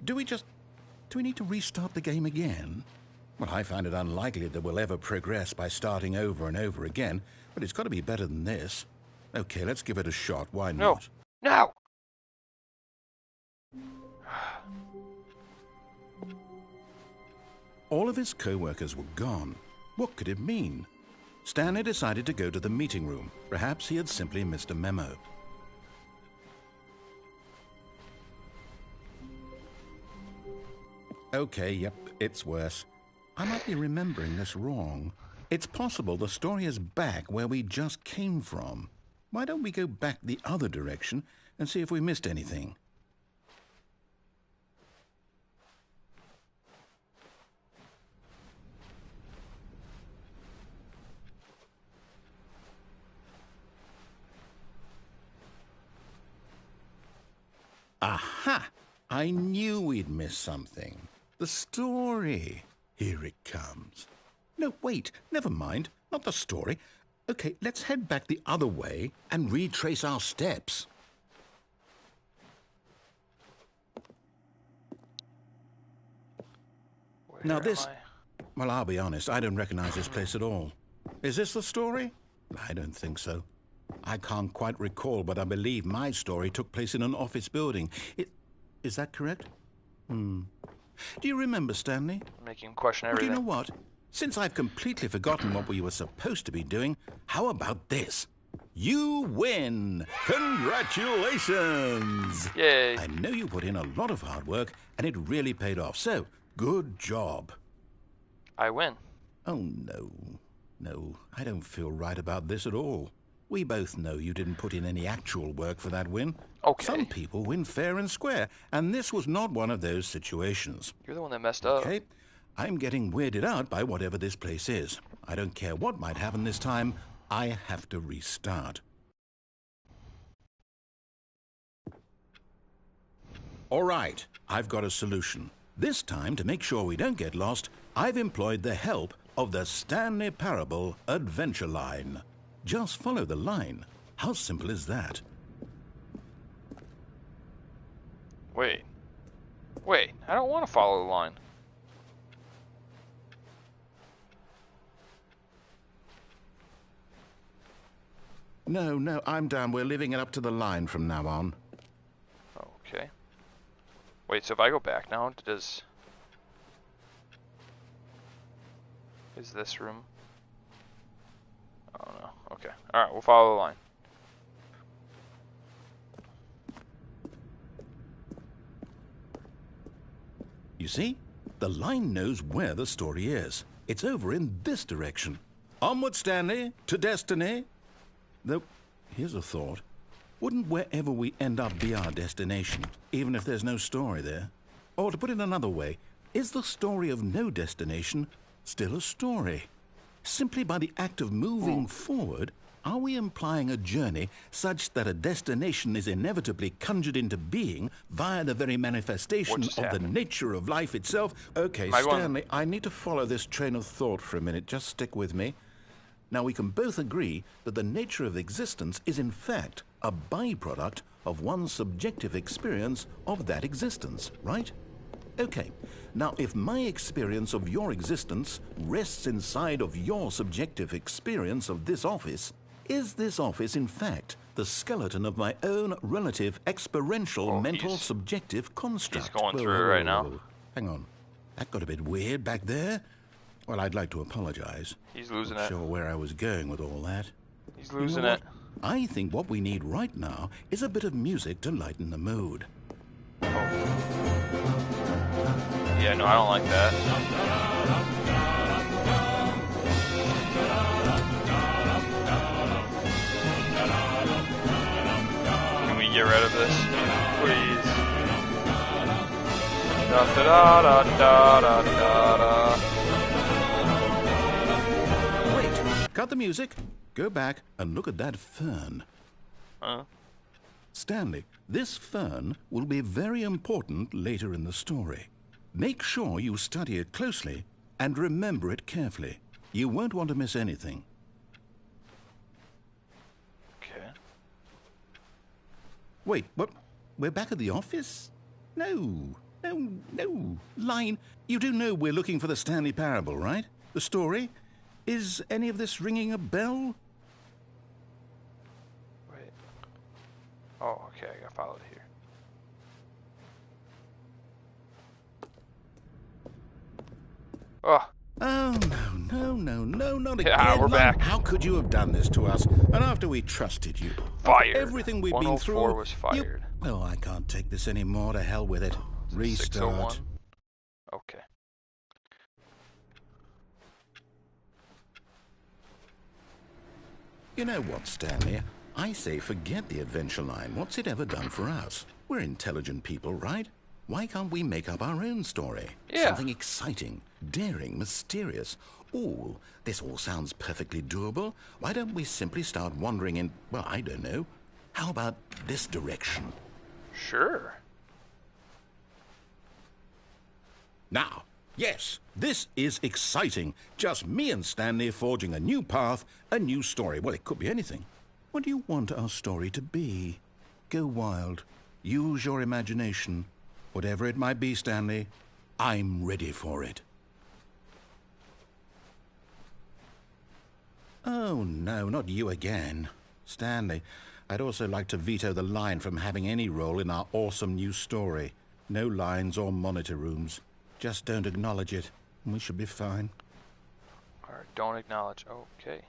Do we need to restart the game again? Well, I find it unlikely that we'll ever progress by starting over and over again, but it's got to be better than this. Okay, let's give it a shot. Why not? No! All of his co-workers were gone. What could it mean? Stanley decided to go to the meeting room. Perhaps he had simply missed a memo. Okay, yep, it's worse. I might be remembering this wrong. It's possible the story is back where we just came from. Why don't we go back the other direction and see if we missed anything? Aha! I knew we'd miss something. The story. Here it comes. No, wait, never mind. Not the story. Okay, let's head back the other way and retrace our steps. Now this... Well, I'll be honest, I don't recognize this place at all. Is this the story? I don't think so. I can't quite recall, but I believe my story took place in an office building. Is that correct? Do you remember, Stanley? Making him question everything. Do you know what? Since I've completely forgotten what we were supposed to be doing, how about this? You win! Congratulations! Yay! I know you put in a lot of hard work, and it really paid off, so good job. I win. Oh, no. No, I don't feel right about this at all. We both know you didn't put in any actual work for that win. Okay. Some people win fair and square, and this was not one of those situations. You're the one that messed up. Okay, I'm getting weirded out by whatever this place is. I don't care what might happen this time. I have to restart. All right, I've got a solution. This time, to make sure we don't get lost, I've employed the help of the Stanley Parable Adventure Line. Just follow the line. How simple is that? Wait, I don't want to follow the line. No, I'm down. We're leaving it up to the line from now on. Okay. Wait, so if I go back now, is this room? I don't know. Okay. Alright, we'll follow the line. You see? The line knows where the story is. It's over in this direction. Onward, Stanley, to destiny. Though, here's a thought. Wouldn't wherever we end up be our destination, even if there's no story there? Or to put it another way, is the story of no destination still a story? Simply by the act of moving forward, are we implying a journey such that a destination is inevitably conjured into being via the very manifestation of the nature of life itself? Okay, Stanley, I need to follow this train of thought for a minute. Just stick with me. Now, we can both agree that the nature of existence is in fact a byproduct of one's subjective experience of that existence, right? Okay, now if my experience of your existence rests inside of your subjective experience of this office, is this office in fact the skeleton of my own relative experiential mental subjective construct? He's going through it right now. Hang on, that got a bit weird back there. Well, I'd like to apologize. He's losing it. Not sure where I was going with all that. He's losing it. I think what we need right now is a bit of music to lighten the mood. Oh. Yeah, no, I don't like that. Can we get rid of this, please? Da da da da da da da. Cut the music, go back and look at that fern. Stanley, this fern will be very important later in the story. Make sure you study it closely and remember it carefully. You won't want to miss anything. Wait, what? We're back at the office? No. Line, you do know we're looking for the Stanley Parable, right? The story? Is any of this ringing a bell? Wait. Oh, okay, I got followed here. Oh. Oh, no, not again. Yeah, we're back. How could you have done this to us? And after we trusted you. Fired. Everything we've been through. 104 was fired. Oh, I can't take this anymore. To hell with it. Restart. 601. Okay. You know what, Stanley? I say forget the adventure line. What's it ever done for us? We're intelligent people, right? Why can't we make up our own story? Yeah. Something exciting, daring, mysterious. Ooh, this all sounds perfectly doable. Why don't we simply start wandering in, well, I don't know. How about this direction? Sure. Now, yes, this is exciting. Just me and Stanley forging a new path, a new story. Well, it could be anything. What do you want our story to be? Go wild. Use your imagination. Whatever it might be, Stanley, I'm ready for it. Oh, no, not you again. Stanley, I'd also like to veto the line from having any role in our awesome new story. No lines or monitor rooms. Just don't acknowledge it, and we should be fine. Alright, don't acknowledge. Okay.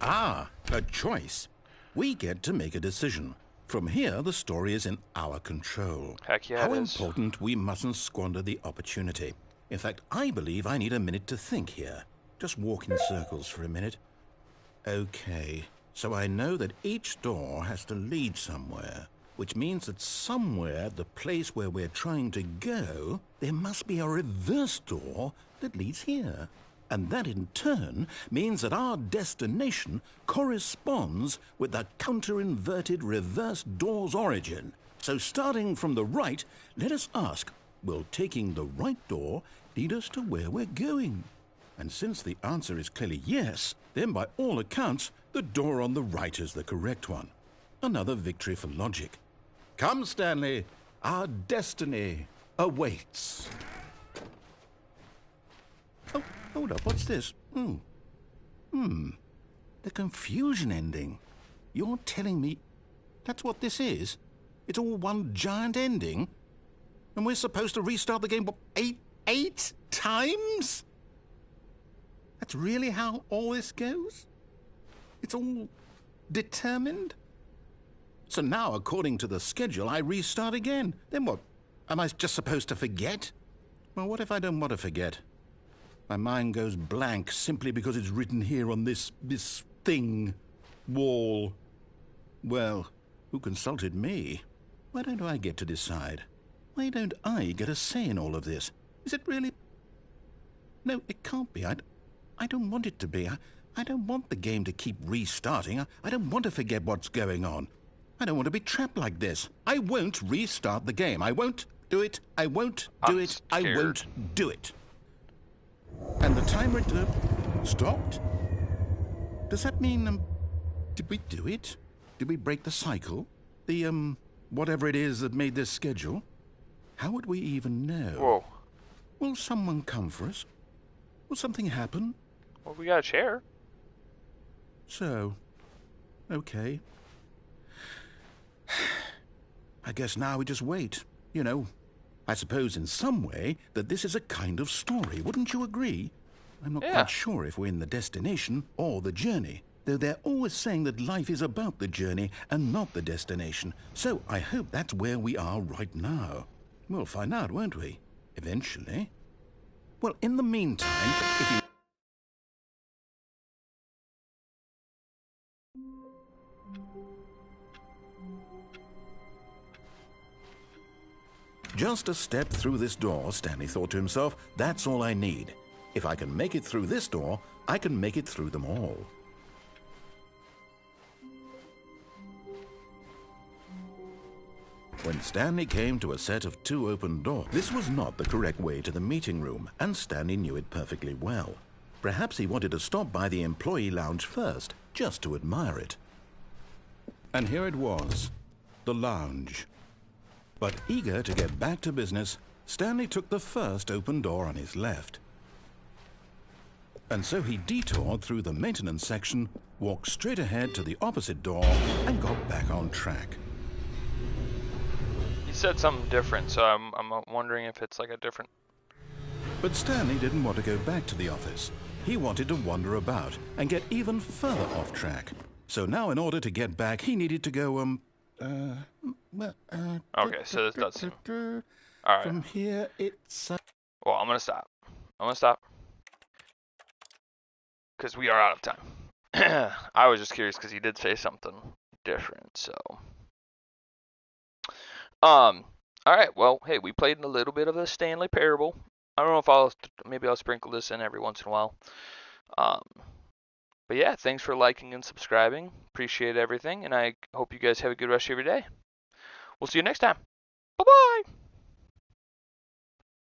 Ah, a choice. We get to make a decision. From here, the story is in our control. Heck yeah, How it is. important we mustn't squander the opportunity. In fact, I believe I need a minute to think here. Just walk in circles for a minute. Okay, so I know that each door has to lead somewhere, which means that somewhere, the place where we're trying to go, there must be a reverse door that leads here. And that in turn means that our destination corresponds with the counter-inverted reverse door's origin. So starting from the right, let us ask, will taking the right door lead us to where we're going? And since the answer is clearly yes, then by all accounts, the door on the right is the correct one. Another victory for logic. Come, Stanley, our destiny awaits. Oh, hold up, what's this? The confusion ending. You're telling me that's what this is? It's all one giant ending? And we're supposed to restart the game, what, eight times? That's really how all this goes? It's all determined? So now, according to the schedule, I restart again. Then what? Am I just supposed to forget? Well, what if I don't want to forget? My mind goes blank simply because it's written here on this thing, wall. Well, who consulted me? Why don't I get to decide? Why don't I get a say in all of this? Is it really? No, it can't be. I don't want it to be. I don't want the game to keep restarting. I don't want to forget what's going on. I don't want to be trapped like this. I won't restart the game. I won't do it. I won't do it. I won't do it. And the timer stopped? Does that mean, did we do it? Did we break the cycle? The, whatever it is that made this schedule? How would we even know? Whoa. Will someone come for us? Will something happen? Well, we got a chair. So, okay. I guess now we just wait, you know. I suppose in some way that this is a kind of story, wouldn't you agree? I'm not quite sure if we're in the destination or the journey, though they're always saying that life is about the journey and not the destination. So I hope that's where we are right now. We'll find out, won't we? Eventually. Well, in the meantime, if you... Just a step through this door, Stanley thought to himself. That's all I need. If I can make it through this door, I can make it through them all. When Stanley came to a set of 2 open doors, this was not the correct way to the meeting room, and Stanley knew it perfectly well. Perhaps he wanted to stop by the employee lounge first, just to admire it. And here it was, the lounge. But eager to get back to business, Stanley took the first open door on his left. And so he detoured through the maintenance section, walked straight ahead to the opposite door, and got back on track. He said something different, so I'm wondering if it's like a different... But Stanley didn't want to go back to the office. He wanted to wander about and get even further off track. So now in order to get back, he needed to go, Okay, so this does seem... Alright. From here, it's... Well, I'm gonna stop. Because we are out of time. I was just curious because he did say something different, so... Alright, well, hey, we played a little bit of the Stanley Parable. I don't know if maybe I'll sprinkle this in every once in a while. But yeah, thanks for liking and subscribing. Appreciate everything, and I hope you guys have a good rest of your day. We'll see you next time. Bye-bye!